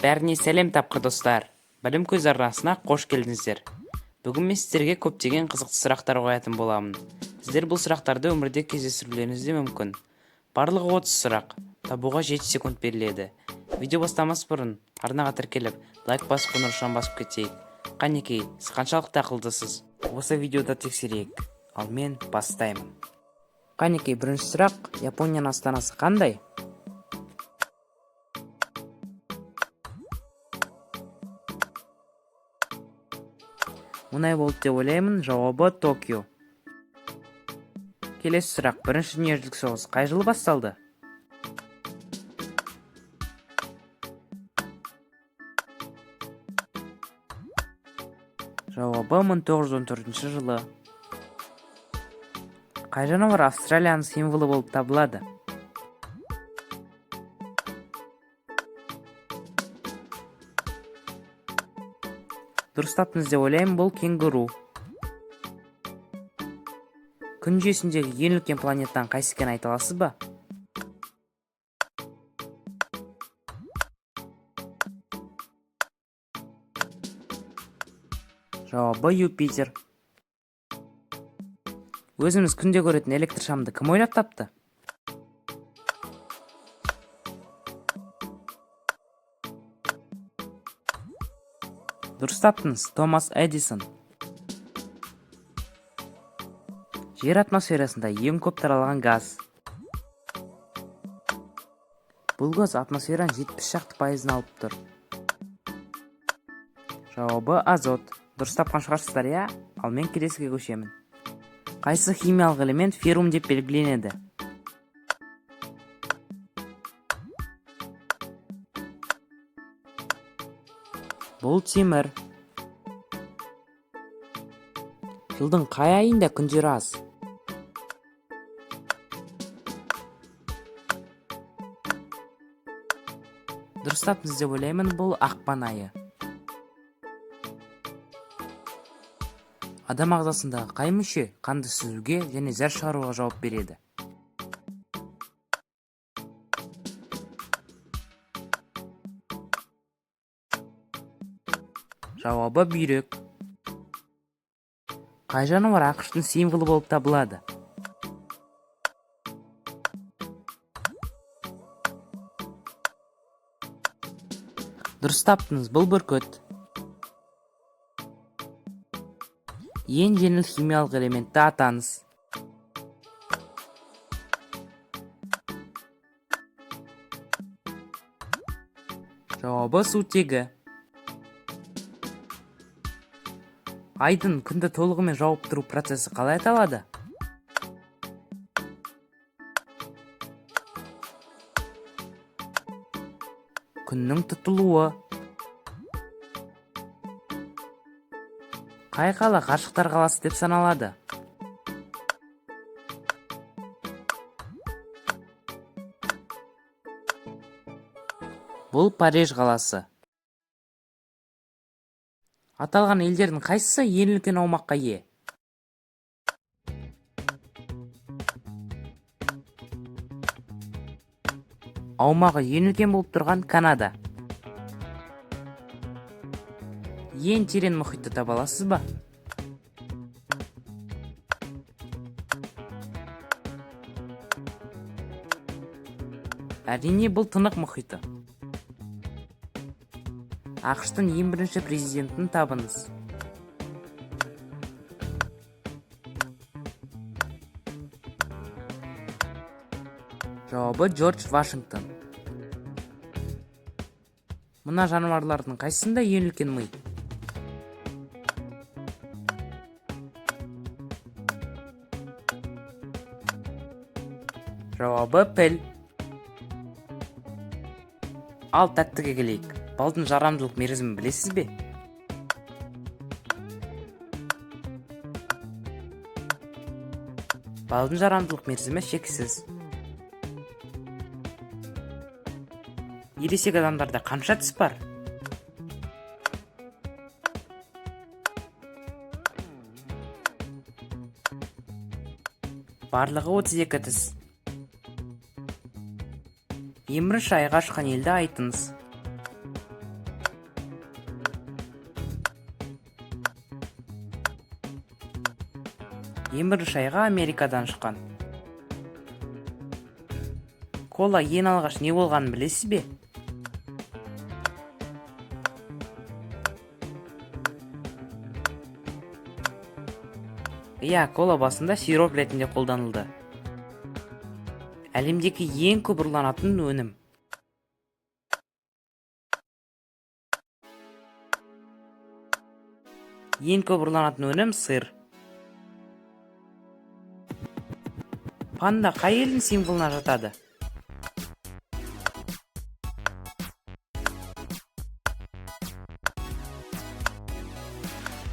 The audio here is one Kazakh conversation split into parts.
Бәріне сәлем тапқыр достар. Білім көз арнасына қош келдіңіздер. Бүгін мен сіздерге көптеген қызықты сұрақтар қоятын боламын. Сіздер бұл сұрақтарды өмірде кездестірулеріңіз де мүмкін. Барлығы 30 сұрақ. Табуға 7 секунд беріледі. Видео бастамас бұрын арнаға тіркеліп, лайк басып қоңырауын басып кетейік. Қанекей, сіз қаншалықты ақылдысыз? Осы видеода тексерейік. Ал мен бастаймын. Қанекей, бірінші сұрақ: Японияның астанасы қандай? Оңай болды деп ойлаймын. Жауабы Токио. Келесі сұрақ: Бірінші дүниежүзілік соғыс қай жылы басталды? Жауабы 1914 жылы. Қай жануар Австралияның символы болып табылады? Дұрыс таптыңыз деп ойлаймын, бұл кенгуру. Күн жүйесіндегі ең үлкен планетаның қайсысы екенін айта аласыз ба? Жауабы Юпитер. Өзіміз күнде көретін электр шамды кім ойлап тапты? Дұрыс таптыңыз, Томас Эдисон. Жер атмосферасында ең көп таралған газ. Бұл газ атмосфераның 70 шақты пайызын алып тұр. Жауабы азот. Дұрыс тапқан шығарсыздар, иә? Ал мен келесіге көшемін. Қайсы химиялық элемент феррум деп белгіленеді? Бұл темір. Жылдың қай айында күндер аз? Дұрыс таптыңыз деп ойлаймын, бұл ақпан айы. Адам ағзасындағы қай мүше қанды сүзуге және зәр шығаруға жауап береді? Жауабы бүйрек. Қай жануар ақш-тың символы болып табылады? Дұрыс таптыңыз, бұл бүркіт. Ең жеңіл химиялық элементті атаңыз. Жауабы сутегі. Айдың күнді толығымен жауып тұру процесі қалай аталады? Күннің тұтылуы. Қай қала ғашықтар қаласы деп саналады? Бұл Париж қаласы. Аталған елдердің қайсысы ең үлкен аумаққа ие? Аумағы ең үлкен болып тұрған Канада. Ең терең мұхитты таба аласыз ба? Әрине, бұл Тынық мұхиты. ақш-тың ең бірінші президентін табыңыз. Жауабы Джордж Вашингтон. Мына жануарлардың қайсысында ең үлкен ми? Жауабы піл. Ал тәттіге келейік. Балдың жарамдылық мерзімін білесіз бе? Балдың жарамдылық мерзімі шексіз. Ересек адамдарда қанша тіс бар? Барлығы 32 тіс. Ең бірінші айға ұшқан елді айтыңыз. Ең бірінші айға Америкадан шыққан. Кола ең алғаш не болғанын білесіз бе? Иә, кола басында сироп ретінде қолданылды. Әлемдегі ең көп ұрланатын өнім. Ең көп ұрланатын өнім сыр. Панда қай елдің символына жатады?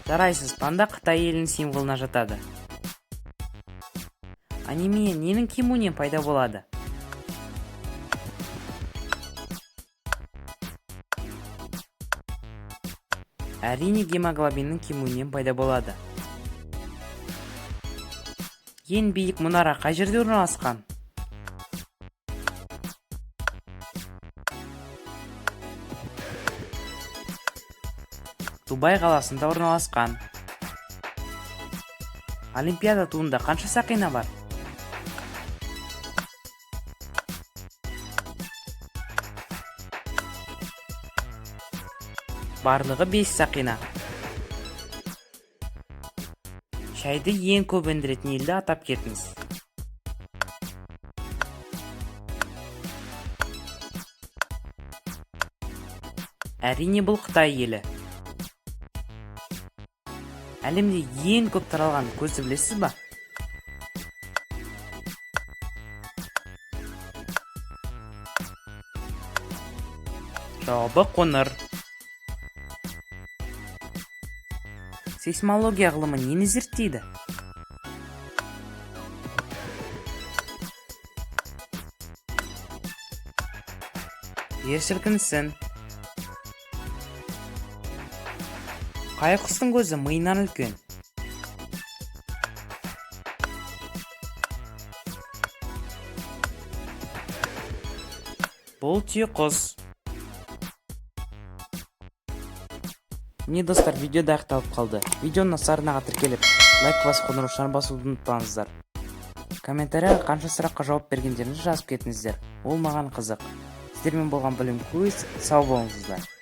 Жарайсыз, панда Қытай елінің символына жатады. Анемия ненің кемуінен пайда болады? Әрине гемоглобиннің кемуінен пайда болады. Ең биік мұнара қай жерде орналасқан? Дубай қаласында орналасқан. Олимпиада туында қанша сақина бар? Барлығы 5 сақина. Шайды ең көп өндіретін елді атап кетіңіз. Әрине бұл Қытай елі. Әлемде ең көп таралған көзді білесіз ба? Жауабы қоңыр. Сейсмология ғылымы нені зерттейді? Жер сілкінісін. Қай құстың көзі миынан үлкен? Бұл түйеқұс. Міне достар, видео да аяқталып қалды. Видеоны арнаға тіркеліп, лайк басып қоңыраушаны басуды ұмытпаңыздар. Комментарияға қанша сұраққа жауап бергендеріңізді жазып кетіңіздер. Ол маған қызық. Сіздермен болған білім көз, сау болыңыздар.